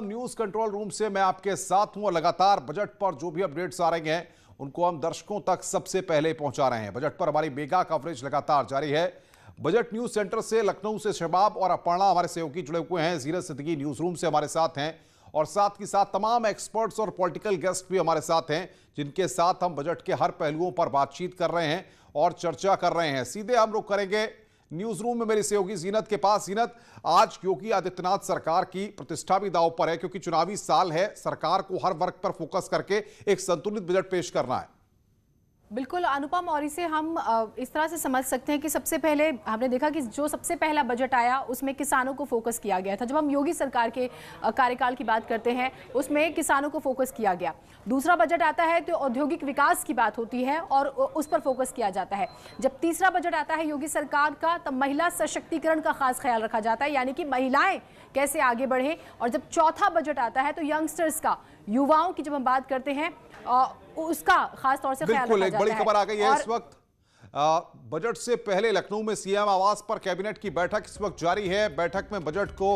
News control room से मैं आपके साथ हूं और लगातार बजट पर जो भी अपडेट्स आ रहे हैं उनको हम दर्शकों तक सबसे पहले पहुंचा रहे हैं। बजट पर हमारी मेगा कवरेज लगातार जारी है। बजट न्यूज सेंटर से लखनऊ से शबाब और अपर्णा हमारे सहयोगी जुड़े हुए हैं। जीरत सिद्दीकी न्यूज रूम से हमारे साथ हैं और साथ ही साथ तमाम एक्सपर्ट्स और पॉलिटिकल गेस्ट भी हमारे साथ हैं, जिनके साथ हम बजट के हर पहलुओं पर बातचीत कर रहे हैं और चर्चा कर रहे हैं। सीधे हम रुख करेंगे न्यूज रूम में मेरी सहयोगी जीनत के पास। जीनत, आज योगी आदित्यनाथ सरकार की प्रतिष्ठा भी दांव पर है, क्योंकि चुनावी साल है। सरकार को हर वर्ग पर फोकस करके एक संतुलित बजट पेश करना है। बिल्कुल अनुपम, और इसे हम इस तरह से समझ सकते हैं कि सबसे पहले हमने देखा कि जो सबसे पहला बजट आया उसमें किसानों को फोकस किया गया था। जब हम योगी सरकार के कार्यकाल की बात करते हैं उसमें किसानों को फोकस किया गया। दूसरा बजट आता है तो औद्योगिक विकास की बात होती है और उस पर फोकस किया जाता है। जब तीसरा बजट आता है योगी सरकार का तब महिला सशक्तिकरण का खास ख्याल रखा जाता है, यानी कि महिलाएं कैसे आगे बढ़े। और जब चौथा बजट आता है तो यंगस्टर्स का, युवाओं की जब हम बात करते हैं उसका खास तौर से ख्याल रखा जाता है। एक बड़ी खबर आ गई है इस वक्त। बजट से पहले लखनऊ में सीएम आवास पर कैबिनेट की बैठक इस वक्त जारी है। बैठक में बजट को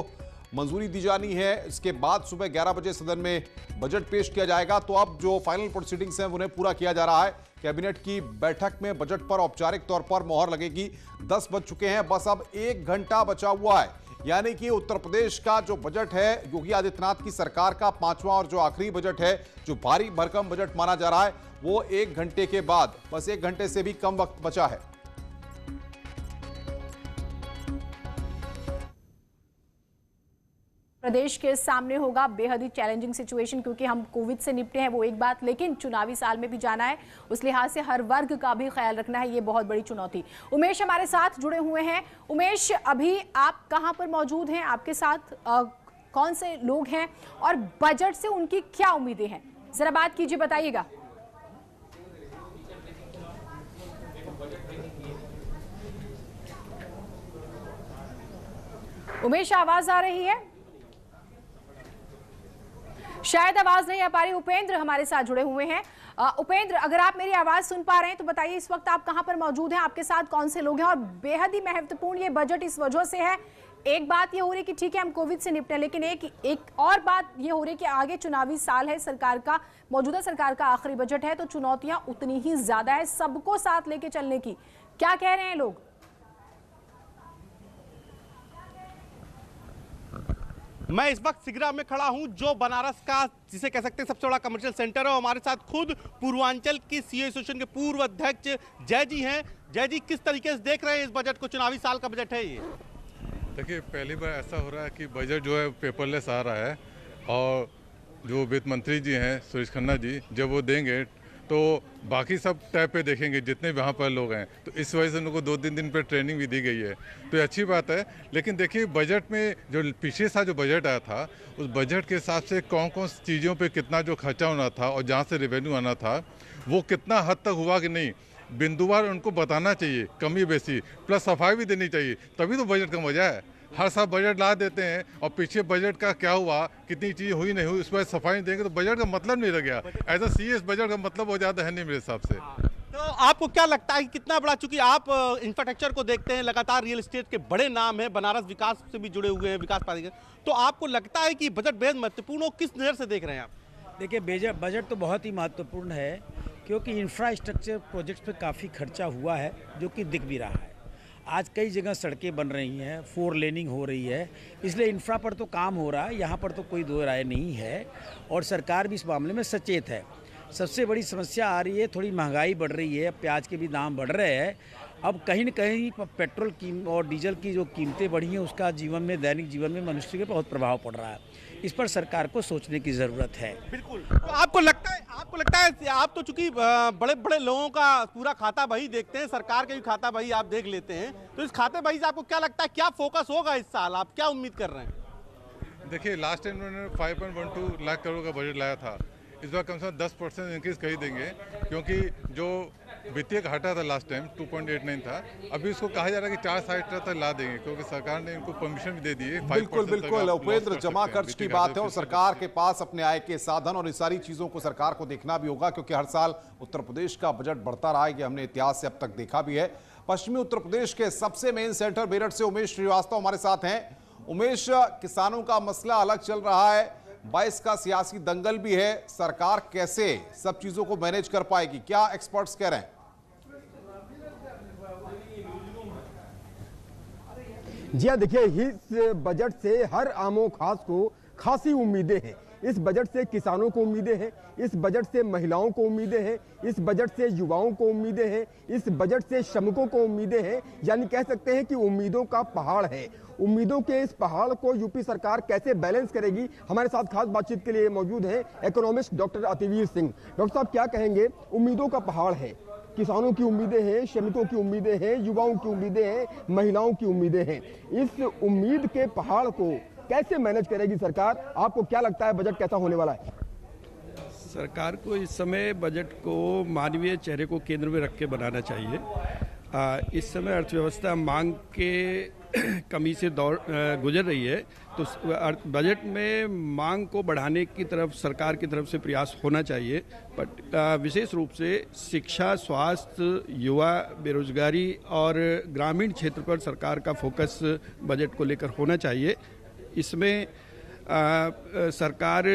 मंजूरी दी जानी है। इसके बाद सुबह 11 बजे सदन में बजट पेश किया जाएगा। तो अब जो फाइनल प्रोसीडिंग्स हैं उन्हें पूरा किया जा रहा है। कैबिनेट की बैठक में बजट पर औपचारिक तौर पर मोहर लगेगी। 10 बज चुके हैं, बस अब 1 घंटा बचा हुआ है। यानी कि उत्तर प्रदेश का जो बजट है योगी आदित्यनाथ की सरकार का 5वां और जो आखिरी बजट है, जो भारी भरकम बजट माना जा रहा है, वो 1 घंटे के बाद, बस 1 घंटे से भी कम वक्त बचा है। प्रदेश के सामने होगा बेहद ही चैलेंजिंग सिचुएशन, क्योंकि हम कोविड से निपटे हैं वो एक बात, लेकिन चुनावी साल में भी जाना है। उस लिहाज से हर वर्ग का भी ख्याल रखना है, ये बहुत बड़ी चुनौती। उमेश हमारे साथ जुड़े हुए हैं। उमेश, अभी आप कहां पर मौजूद हैं? आपके साथ कौन से लोग हैं और बजट से उनकी क्या उम्मीदें हैं? जरा बात कीजिए, बताइएगा। उमेश, आवाज आ रही है? शायद आवाज नहीं आ पा रही। उपेंद्र हमारे साथ जुड़े हुए हैं। उपेंद्र, अगर आप मेरी आवाज सुन पा रहे हैं तो बताइए इस वक्त आप कहां पर मौजूद हैं, आपके साथ कौन से लोग हैं? और बेहद ही महत्वपूर्ण ये बजट इस वजह से है, एक बात ये हो रही है कि ठीक है हम कोविड से निपटे, लेकिन एक और बात ये हो रही है कि आगे चुनावी साल है, सरकार का, मौजूदा सरकार का आखिरी बजट है, तो चुनौतियां उतनी ही ज्यादा है सबको साथ लेके चलने की। क्या कह रहे हैं लोग? मैं इस वक्त सिगरा में खड़ा हूं, जो बनारस का जिसे कह सकते हैं सबसे बड़ा कमर्शियल सेंटर है। हमारे साथ खुद पूर्वांचल की सीए एसोसिएशन के पूर्व अध्यक्ष जय जी हैं। जय जी, किस तरीके से देख रहे हैं इस बजट को? चुनावी साल का बजट है ये। देखिए, पहली बार ऐसा हो रहा है कि बजट जो है पेपरलेस आ रहा है, और जो वित्त मंत्री जी हैं सुरेश खन्ना जी, जब वो देंगे तो बाकी सब टैब पे देखेंगे जितने वहाँ पर लोग हैं। तो इस वजह से उनको 2-3 दिन पर ट्रेनिंग भी दी गई है, तो ये अच्छी बात है। लेकिन देखिए, बजट में जो पिछले साल जो बजट आया था, उस बजट के हिसाब से कौन कौन सी चीज़ों पे कितना जो खर्चा होना था और जहाँ से रेवेन्यू आना था वो कितना हद तक हुआ कि नहीं, बिंदुवार उनको बताना चाहिए, कमी बेसी, प्लस सफाई भी देनी चाहिए, तभी तो बजट का मजा है। हर साल बजट ला देते हैं और पीछे बजट का क्या हुआ, कितनी चीज़ हुई नहीं हुई, उस पर सफाई देंगे तो बजट का मतलब नहीं रह गया। ऐसा सीएस बजट का मतलब हो जाता है नहीं मेरे हिसाब से। तो आपको क्या लगता है कि कितना बड़ा, चूंकि आप इंफ्रास्ट्रक्चर को देखते हैं, लगातार रियल एस्टेट के बड़े नाम है, बनारस विकास से भी जुड़े हुए हैं, विकास प्राधिकरण, तो आपको लगता है कि बजट बेहद महत्वपूर्ण हो? किस नज़र से देख रहे हैं आप? देखिए, बजट तो बहुत ही महत्वपूर्ण है, क्योंकि इंफ्रास्ट्रक्चर प्रोजेक्ट्स पे काफ़ी खर्चा हुआ है, जो कि दिख भी रहा है। आज कई जगह सड़कें बन रही हैं, 4 लेनिंग हो रही है, इसलिए इंफ्रा पर तो काम हो रहा है, यहाँ पर तो कोई दो राय नहीं है। और सरकार भी इस मामले में सचेत है। सबसे बड़ी समस्या आ रही है, थोड़ी महंगाई बढ़ रही है, प्याज के भी दाम बढ़ रहे हैं। अब कहीं न कहीं पेट्रोल की और डीजल की जो कीमतें बढ़ी हैं, उसका जीवन में, दैनिक जीवन में मनुष्य के बहुत प्रभाव पड़ रहा है। इस पर सरकार को सोचने की ज़रूरत है। बिल्कुल। तो आपको लगता है आप तो चूंकि बड़े बड़े लोगों का पूरा खाता बही देखते हैं, सरकार के भी खाता बही आप देख लेते हैं, तो इस खाते बही से आपको क्या लगता है, क्या फोकस होगा इस साल? आप क्या उम्मीद कर रहे हैं? देखिए, लास्ट टाइम उन्होंने 5.12 लाख करोड़ का बजट लाया था। इस बार कम से कम 10% इंक्रीज कर ही देंगे, क्योंकि जो वित्तीय घाटा था लास्ट टाइम 2.89 था, अभी उसको कहा जा रहा है कि 4.60 तक ला देंगे, क्योंकि सरकार ने इनको परमिशन भी दे दी है। बिल्कुल उपेंद्र, जमा खर्च की बात है और सरकार के पास अपने आय के साधन और इस सारी चीजों को सरकार को देखना भी होगा, क्योंकि हर साल उत्तर प्रदेश का बजट बढ़ता रहा है, ये हमने इतिहास से अब तक देखा भी है। पश्चिमी उत्तर प्रदेश के सबसे मेन सेंटर मेरठ से उमेश श्रीवास्तव हमारे साथ हैं। उमेश, किसानों का मसला अलग चल रहा है, 22 का सियासी दंगल भी है, सरकार कैसे सब चीजों को मैनेज कर पाएगी, क्या एक्सपर्ट्स कह रहे हैं? जी हाँ, देखिए, इस बजट से हर आमो खास को खासी उम्मीदें हैं। इस बजट से किसानों को उम्मीदें हैं, इस बजट से महिलाओं को उम्मीदें हैं, इस बजट से युवाओं को उम्मीदें हैं, इस बजट से श्रमिकों को उम्मीदें हैं। यानी कह सकते हैं कि उम्मीदों का पहाड़ है। उम्मीदों के इस पहाड़ को यूपी सरकार कैसे बैलेंस करेगी, हमारे साथ खास बातचीत के लिए मौजूद हैं economist doctor Ativeer Singh. Doctor साहब, क्या कहेंगे? उम्मीदों का पहाड़ है, किसानों की उम्मीदें हैं, श्रमिकों की उम्मीदें हैं, युवाओं की उम्मीदें हैं, महिलाओं की उम्मीदें हैं। इस उम्मीद के पहाड़ को कैसे मैनेज करेगी सरकार? आपको क्या लगता है बजट कैसा होने वाला है? सरकार को इस समय बजट को मानवीय चेहरे को केंद्र में रख के बनाना चाहिए। इस समय अर्थव्यवस्था मांग के कमी से गुजर रही है, तो बजट में मांग को बढ़ाने की तरफ सरकार की तरफ से प्रयास होना चाहिए। बट विशेष रूप से शिक्षा, स्वास्थ्य, युवा, बेरोजगारी और ग्रामीण क्षेत्र पर सरकार का फोकस बजट को लेकर होना चाहिए। इसमें सरकार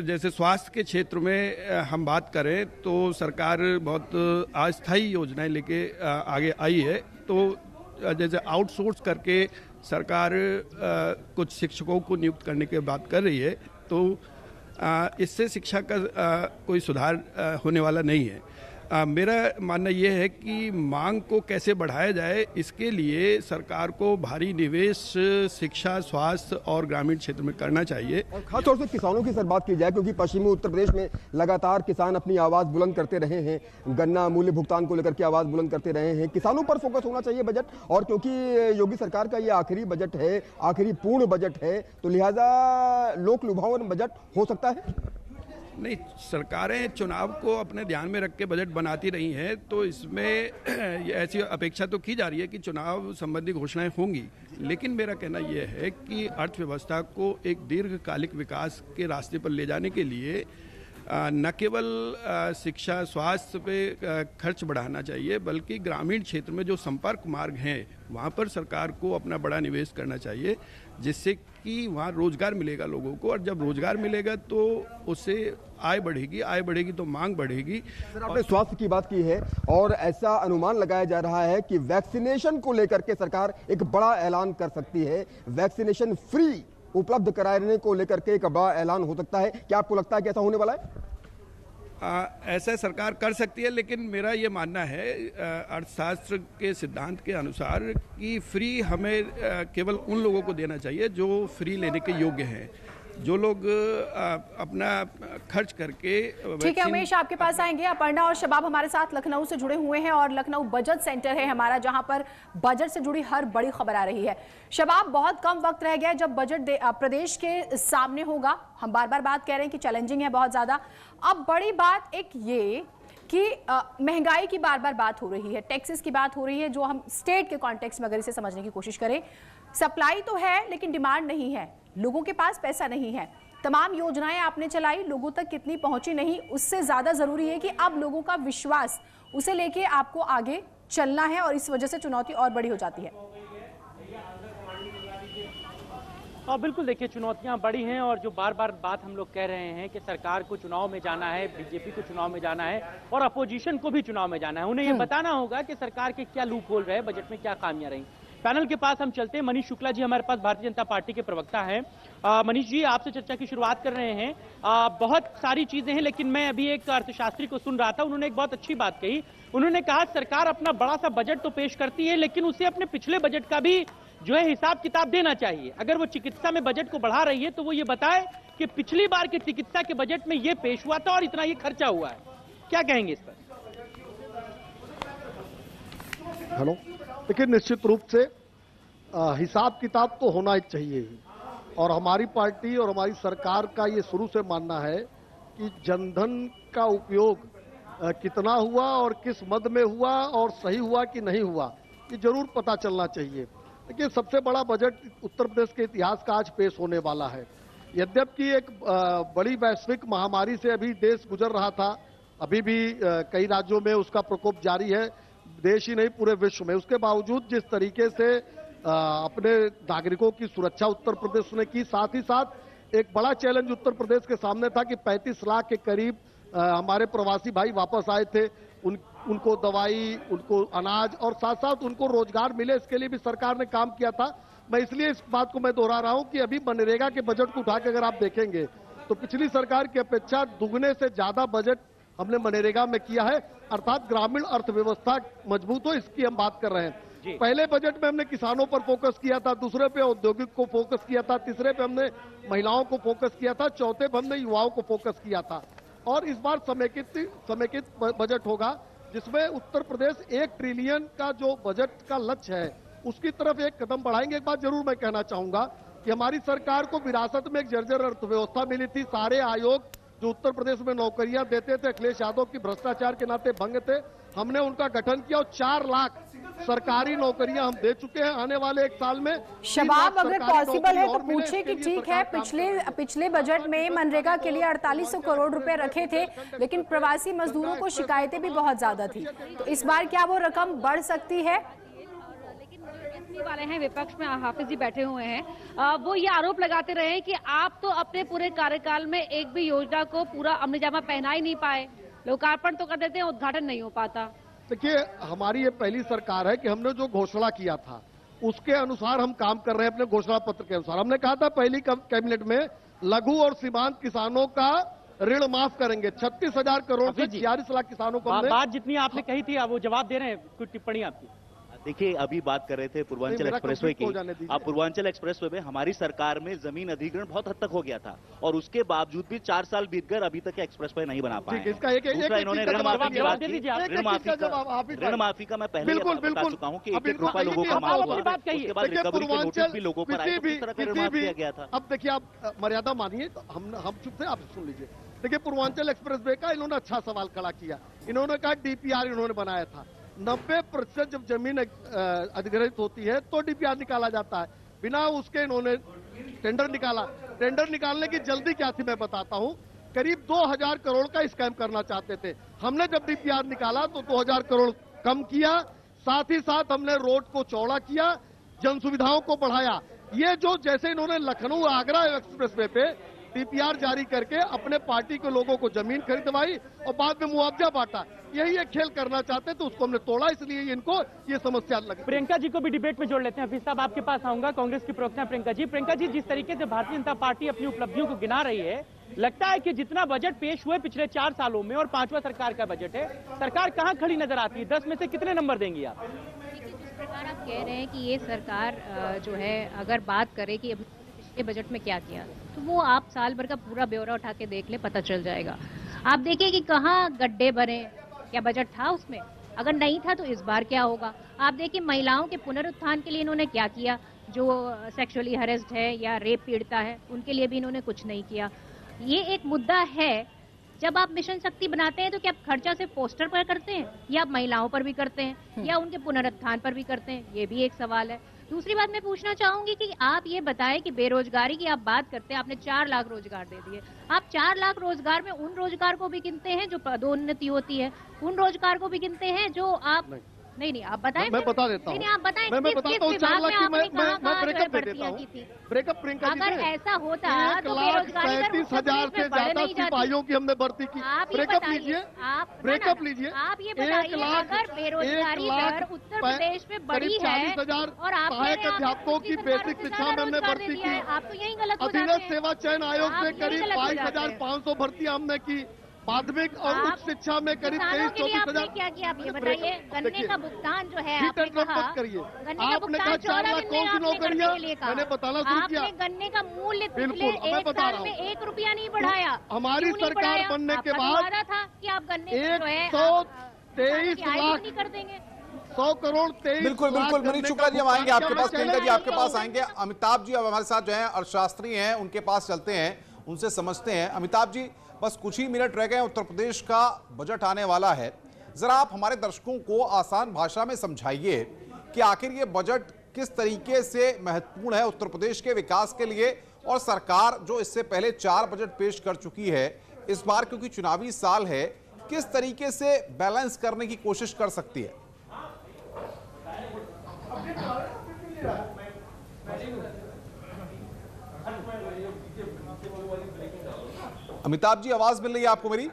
जैसे स्वास्थ्य के क्षेत्र में हम बात करें तो सरकार बहुत अस्थायी योजनाएं लेके आगे आई है। तो जैसे आउटसोर्स करके सरकार कुछ शिक्षकों को नियुक्त करने की बात कर रही है, तो इससे शिक्षा का कोई सुधार होने वाला नहीं है। मेरा मानना यह है कि मांग को कैसे बढ़ाया जाए, इसके लिए सरकार को भारी निवेश शिक्षा, स्वास्थ्य और ग्रामीण क्षेत्र में करना चाहिए। और खासतौर से किसानों की सर बात की जाए, क्योंकि पश्चिमी उत्तर प्रदेश में लगातार किसान अपनी आवाज़ बुलंद करते रहे हैं, गन्ना मूल्य भुगतान को लेकर के आवाज़ बुलंद करते रहे हैं। किसानों पर फोकस होना चाहिए बजट, और क्योंकि योगी सरकार का ये आखिरी बजट है, आखिरी पूर्ण बजट है, तो लिहाजा लोक लुभावन बजट हो सकता है। नहीं, सरकारें चुनाव को अपने ध्यान में रख के बजट बनाती रही हैं, तो इसमें ऐसी अपेक्षा तो की जा रही है कि चुनाव संबंधी घोषणाएं होंगी। लेकिन मेरा कहना यह है कि अर्थव्यवस्था को एक दीर्घकालिक विकास के रास्ते पर ले जाने के लिए न केवल शिक्षा, स्वास्थ्य पे खर्च बढ़ाना चाहिए, बल्कि ग्रामीण क्षेत्र में जो संपर्क मार्ग हैं वहाँ पर सरकार को अपना बड़ा निवेश करना चाहिए, जिससे कि वहाँ रोजगार मिलेगा लोगों को। और जब रोजगार मिलेगा तो उससे आय बढ़ेगी तो मांग बढ़ेगी। सर, आपने स्वास्थ्य की बात की है और ऐसा अनुमान लगाया जा रहा है कि वैक्सीनेशन को लेकर के सरकार एक बड़ा ऐलान कर सकती है। वैक्सीनेशन फ्री उपलब्ध कराने को लेकर के एक बड़ा ऐलान हो सकता है। क्या आपको लगता है कि ऐसा होने वाला है? ऐसा सरकार कर सकती है, लेकिन मेरा ये मानना है अर्थशास्त्र के सिद्धांत के अनुसार कि फ्री हमें केवल उन लोगों को देना चाहिए जो फ्री लेने के योग्य हैं। जो लोग अपना खर्च करके। ठीक है उमेश, आपके पास आएंगे। अपर्णा और शबाब हमारे साथ लखनऊ से जुड़े हुए हैं और लखनऊ बजट सेंटर है हमारा, जहां पर बजट से जुड़ी हर बड़ी खबर आ रही है। शबाब, बहुत कम वक्त रह गया जब बजट प्रदेश के सामने होगा। हम बार बार बात कह रहे हैं कि चैलेंजिंग है बहुत ज्यादा। अब बड़ी बात एक ये कि महंगाई की बार बार बात हो रही है, टैक्सेस की बात हो रही है, जो हम स्टेट के कॉन्टेक्स्ट में अगर इसे समझने की कोशिश करें, सप्लाई तो है लेकिन डिमांड नहीं है, लोगों के पास पैसा नहीं है। तमाम योजनाएं आपने चलाई, लोगों तक कितनी पहुंची नहीं, उससे ज्यादा जरूरी है कि अब लोगों का विश्वास, उसे लेके आपको आगे चलना है और इस वजह से चुनौती और बड़ी हो जाती है। बिल्कुल, देखिए चुनौतियां बड़ी हैं और जो बार बार बात हम लोग कह रहे हैं कि सरकार को चुनाव में जाना है, बीजेपी को चुनाव में जाना है और अपोजिशन को भी चुनाव में जाना है, उन्हें ये बताना होगा कि सरकार के क्या लूप होल रहे, बजट में क्या खामियां रही। पैनल के पास हम चलते हैं। मनीष शुक्ला जी हमारे पास भारतीय जनता पार्टी के प्रवक्ता हैं। मनीष जी, आपसे चर्चा की शुरुआत कर रहे हैं। बहुत सारी चीजें हैं, लेकिन मैं अभी एक अर्थशास्त्री को सुन रहा था, उन्होंने एक बहुत अच्छी बात कही। उन्होंने कहा सरकार अपना बड़ा सा बजट तो पेश करती है, लेकिन उसे अपने पिछले बजट का भी जो है हिसाब किताब देना चाहिए। अगर वो चिकित्सा में बजट को बढ़ा रही है तो वो ये बताए कि पिछली बार के चिकित्सा के बजट में ये पेश हुआ था और इतना ये खर्चा हुआ है। क्या कहेंगे इस पर? हेलो, देखिए निश्चित रूप से हिसाब किताब तो होना ही चाहिए और हमारी पार्टी और हमारी सरकार का ये शुरू से मानना है कि जनधन का उपयोग कितना हुआ और किस मद में हुआ और सही हुआ कि नहीं हुआ, ये जरूर पता चलना चाहिए। देखिए सबसे बड़ा बजट उत्तर प्रदेश के इतिहास का आज पेश होने वाला है। यद्यपि एक बड़ी वैश्विक महामारी से अभी देश गुजर रहा था, अभी भी कई राज्यों में उसका प्रकोप जारी है, देश ही नहीं पूरे विश्व में। उसके बावजूद जिस तरीके से अपने नागरिकों की सुरक्षा उत्तर प्रदेश ने की, साथ ही साथ एक बड़ा चैलेंज उत्तर प्रदेश के सामने था कि 35 लाख के करीब हमारे प्रवासी भाई वापस आए थे। उनको दवाई, उनको अनाज और साथ साथ उनको रोजगार मिले, इसके लिए भी सरकार ने काम किया था। मैं इसलिए इस बात को मैं दोहरा रहा हूं कि अभी मनरेगा के बजट को उठा के अगर आप देखेंगे तो पिछली सरकार की अपेक्षा दुगने से ज्यादा बजट हमने मनरेगा में किया है, अर्थात ग्रामीण अर्थव्यवस्था मजबूत हो, इसकी हम बात कर रहे हैं। पहले बजट में हमने किसानों पर फोकस किया था, दूसरे पे औद्योगिक को फोकस किया था, तीसरे पे हमने महिलाओं को फोकस किया था, चौथे पे हमने युवाओं को फोकस किया था। और इस बार समेकित बजट होगा जिसमें उत्तर प्रदेश 1 ट्रिलियन का जो बजट का लक्ष्य है उसकी तरफ एक कदम बढ़ाएंगे। एक बात जरूर मैं कहना चाहूंगा कि हमारी सरकार को विरासत में एक जर्जर अर्थव्यवस्था मिली थी। सारे आयोग जो उत्तर प्रदेश में नौकरियां देते थे अखिलेश यादव की भ्रष्टाचार के नाते भंग थे, हमने उनका गठन किया और 4 लाख सरकारी नौकरियां हम दे चुके हैं। आने वाले 1 साल में शबाब, अगर पॉसिबल है तो पूछे कि ठीक है, पिछले बजट में मनरेगा के लिए 4800 करोड़ रुपए रखे थे, लेकिन प्रवासी मजदूरों को शिकायतें भी बहुत ज्यादा थी, तो इस बार क्या वो रकम बढ़ सकती है? वाले हैं विपक्ष में हाफिज जी बैठे हुए हैं, वो ये आरोप लगाते रहे कि आप तो अपने पूरे कार्यकाल में एक भी योजना को पूरा अमलीजामा पहना ही नहीं पाए, लोकार्पण तो कर देते हैं, उद्घाटन नहीं हो पाता। देखिए, हमारी ये पहली सरकार है कि हमने जो घोषणा किया था उसके अनुसार हम काम कर रहे हैं। अपने घोषणा पत्र के अनुसार हमने कहा था पहली कैबिनेट में लघु और सीमांत किसानों का ऋण माफ करेंगे। 36,000 करोड़ से 46 लाख किसानों को बात जितनी आपने कही थी वो जवाब दे रहे हैं, कुछ टिप्पणी आपकी। देखिए, अभी बात कर रहे थे पूर्वांचल एक्सप्रेसवे की। आप पूर्वांचल एक्सप्रेसवे में हमारी सरकार में जमीन अधिग्रहण बहुत हद तक हो गया था और उसके बावजूद भी 4 साल बीत गए, अभी तक एक्सप्रेसवे नहीं बना पाए। दूसरा, इन्होंने ऋण माफी की बात की। ऋण माफी का मैं पहले बता चुका हूँ कि 1 रुपया लोगों का माफ हुआ, उसके बाद रिकवरी के नोटिस भी लोगों पर आए, किस तरह का ऋण माफ किया गया था। अब देखिए, आप मर्यादा मानिए, हम चुप से आप सुन लीजिए। देखिए, पूर्वांचल एक्सप्रेसवे का इन्होंने अच्छा सवाल खड़ा किया। इन्होंने कहा डीपीआर इन्होंने बनाया था। 90% जब जमीन अधिग्रहित होती है तो डीपीआर निकाला जाता है, बिना उसके इन्होंने टेंडर निकाला। टेंडर निकालने की जल्दी क्या थी मैं बताता हूं। करीब 2000 करोड़ का स्कैम करना चाहते थे। हमने जब डीपीआर निकाला तो 2000 करोड़ कम किया, साथ ही साथ हमने रोड को चौड़ा किया, जन सुविधाओं को बढ़ाया। ये जो जैसे इन्होंने लखनऊ आगरा एक्सप्रेसवे पे डीपीआर जारी करके अपने पार्टी के लोगों को जमीन खरीदवाई और बाद में मुआवजा बांटा, यही एक खेल करना चाहते थे, उसको हमने तोड़ा, इसलिए इनको ये समस्या लगी। प्रियंका जी को भी डिबेट में जोड़ लेते हैं। हाफिज साहब, आपके पास आऊंगा, कांग्रेस की प्रवक्ता प्रियंका जी। प्रियंका जी, जिस तरीके से भारतीय जनता पार्टी अपनी उपलब्धियों को गिना रही है, लगता है कि जितना बजट पेश हुए पिछले 4 सालों में और 5वां सरकार का बजट है, सरकार कहां खड़ी नजर आती है? 10 में से कितने नंबर देंगी आप? जिस प्रकार आप कह रहे हैं कि ये सरकार जो है, अगर बात करे कि पिछले बजट में क्या किया, तो वो आप साल भर का पूरा ब्यौरा उठा के देख ले, पता चल जाएगा। आप देखिए कि कहाँ गड्ढे भरे, क्या बजट था उसमें? अगर नहीं था तो इस बार क्या होगा? आप देखिए महिलाओं के पुनरुत्थान के लिए इन्होंने क्या किया, जो सेक्सुअली हरेस्ड है या रेप पीड़िता है उनके लिए भी इन्होंने कुछ नहीं किया। ये एक मुद्दा है। जब आप मिशन शक्ति बनाते हैं तो क्या आप खर्चा सिर्फ पोस्टर पर करते हैं या आप महिलाओं पर भी करते हैं या उनके पुनरुत्थान पर भी करते हैं? ये भी एक सवाल है। दूसरी बात मैं पूछना चाहूंगी कि आप ये बताएं कि बेरोजगारी की आप बात करते हैं, आपने 4 लाख रोजगार दे दिए। आप 4 लाख रोजगार में उन रोजगार को भी गिनते हैं जो पदोन्नति होती है, उन रोजगार को भी गिनते हैं जो आप नहीं आप बताएं। मैं बता देता हूं। नहीं, आप बताएं। मैं बताता हूं। 4 लाख की मैं ब्रेकअप दे देता हूं। ब्रेकअप प्रियंका जी, अगर ऐसा होता तो बेरोजगारी 1,35,000 से ज्यादा सिपाहियों की हमने भर्ती की। ब्रेकअप लीजिए, ब्रेकअप लीजिए। आप ये बताइए, अगर बेरोजगारी दर उत्तर प्रदेश में बढ़ी है 40,000 और आप सहायक अध्यापकों की बेसिक शिक्षा में हमने भर्ती की। आप तो यही गलत बताते हैं। अधीनस्थ सेवा चयन आयोग से करीब 22,500 भर्तियां हमने की। माध्यमिक और उच्च शिक्षा में करीब 23-24,000। क्या किया आप ये बताइए? गन्ने का भुगतान जो है, आपने कहा आपने कहा 4 लाख कौन सी नौकरियां, मैंने बताना शुरू किया। आपने गन्ने का मूल्य बिल्कुल, मैं बता रहा हूँ, 1 रुपया नहीं बढ़ाया। हमारी सरकार बनने के बाद था कि आप गन्ने 123 लाख कर देंगे, 100 करोड़ 23। बिल्कुल, मनीष शुक्ला जी हम आएंगे आपके पास, प्रियंका जी आपके पास आएंगे। अमिताभ जी अब हमारे साथ जो है अर्थशास्त्री हैं, उनके पास चलते हैं, उनसे समझते हैं। अमिताभ जी, बस कुछ ही मिनट रह गए, उत्तर प्रदेश का बजट आने वाला है। जरा आप हमारे दर्शकों को आसान भाषा में समझाइए कि आखिर ये बजट किस तरीके से महत्वपूर्ण है उत्तर प्रदेश के विकास के लिए, और सरकार जो इससे पहले 4 बजट पेश कर चुकी है, इस बार क्योंकि चुनावी साल है, किस तरीके से बैलेंस करने की कोशिश कर सकती है? अमिताभ जी, आवाज मिल रही है आपको मेरी?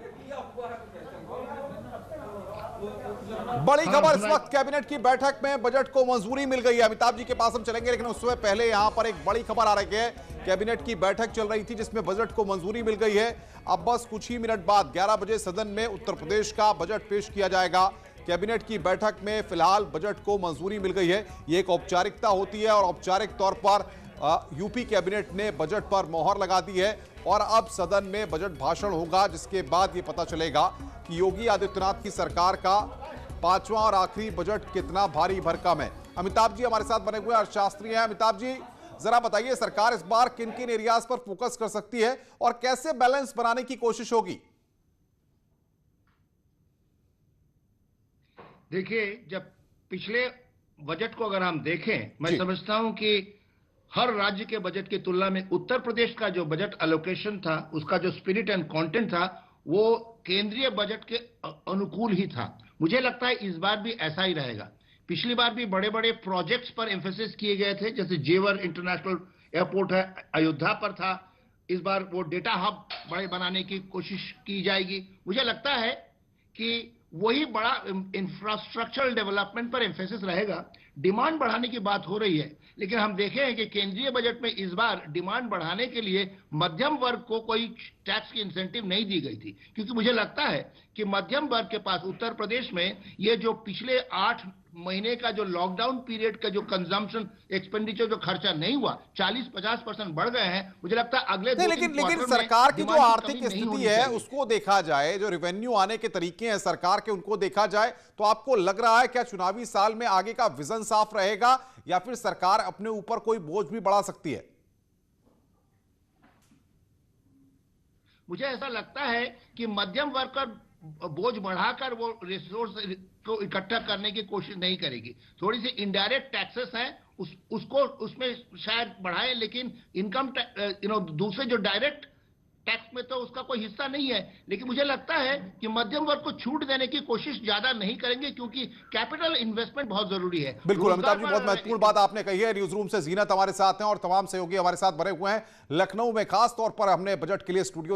बड़ी खबर इस वक्त कैबिनेट की बैठक में बजट को मंजूरी मिल गई है। अमिताभ जी के पास हम चलेंगे, लेकिन उससे पहले यहां पर एक बड़ी खबर आ रही है। कैबिनेट की बैठक चल रही थी जिसमें बजट को मंजूरी मिल गई है। अब बस कुछ ही मिनट बाद 11 बजे सदन में उत्तर प्रदेश का बजट पेश किया जाएगा। कैबिनेट की बैठक में फिलहाल बजट को मंजूरी मिल गई है। ये एक औपचारिकता होती है और औपचारिक तौर पर यूपी कैबिनेट ने बजट पर मोहर लगा दी है और अब सदन में बजट भाषण होगा, जिसके बाद ये पता चलेगा कि योगी आदित्यनाथ की सरकार का 5वां और आखिरी बजट कितना भारी भरकम है। अमिताभ जी हमारे साथ बने हुए अर्थशास्त्री हैं। अमिताभ जी, जरा बताइए, सरकार इस बार किन किन एरियाज पर फोकस कर सकती है और कैसे बैलेंस बनाने की कोशिश होगी? देखिए, जब पिछले बजट को अगर हम देखें, मैं समझता हूं कि हर राज्य के बजट की तुलना में उत्तर प्रदेश का जो बजट एलोकेशन था, उसका जो स्पिरिट एंड कंटेंट था, वो केंद्रीय बजट के अनुकूल ही था। मुझे लगता है इस बार भी ऐसा ही रहेगा। पिछली बार भी बड़े बड़े प्रोजेक्ट्स पर एम्फेसिस किए गए थे, जैसे जेवर इंटरनेशनल एयरपोर्ट है, अयोध्या पर था। इस बार वो डेटा हब बड़े बनाने की कोशिश की जाएगी। मुझे लगता है कि वही बड़ा इंफ्रास्ट्रक्चरल डेवलपमेंट पर एम्फेसिस रहेगा। डिमांड बढ़ाने की बात हो रही है, लेकिन हम देखे हैं कि केंद्रीय बजट में इस बार डिमांड बढ़ाने के लिए मध्यम वर्ग को कोई टैक्स की इंसेंटिव नहीं दी गई थी, क्योंकि मुझे लगता है कि मध्यम वर्ग के पास उत्तर प्रदेश में ये जो पिछले 8 महीने का जो लॉकडाउन पीरियड का जो कंजम्पशन एक्सपेंडिचर जो खर्चा नहीं हुआ, 40-50% बढ़ गए हैं। मुझे लगता है अगले लेकिन सरकार की जो आर्थिक स्थिति है उसको देखा जाए, जो रेवेन्यू आने के तरीके हैं सरकार के, उनको देखा जाए, तो आपको लग रहा है क्या चुनावी साल में आगे का विजन साफ रहेगा या फिर सरकार अपने ऊपर कोई बोझ भी बढ़ा सकती है? मुझे ऐसा लगता है कि मध्यम वर्ग का बोझ बढ़ाकर वो रिसोर्स को इकट्ठा करने की कोशिश नहीं करेगी। थोड़ी सी इनडायरेक्ट टैक्सेस हैं, उसको उसमें शायद बढ़ाए, लेकिन इनकम दूसरे जो डायरेक्ट टैक्स में तो उसका कोई हिस्सा नहीं है। लेकिन मुझे लगता है कि मध्यम वर्ग को छूट देने की कोशिश ज्यादा नहीं करेंगे, क्योंकि कैपिटल इन्वेस्टमेंट बहुत जरूरी है। बिल्कुल अमिताभ जी, बहुत महत्वपूर्ण बात आपने कही है। न्यूज रूम से जीनत हमारे साथ हैं और तमाम सहयोगी हमारे साथ बने हुए हैं। लखनऊ में खास तौर पर हमने बजट के लिए स्टूडियो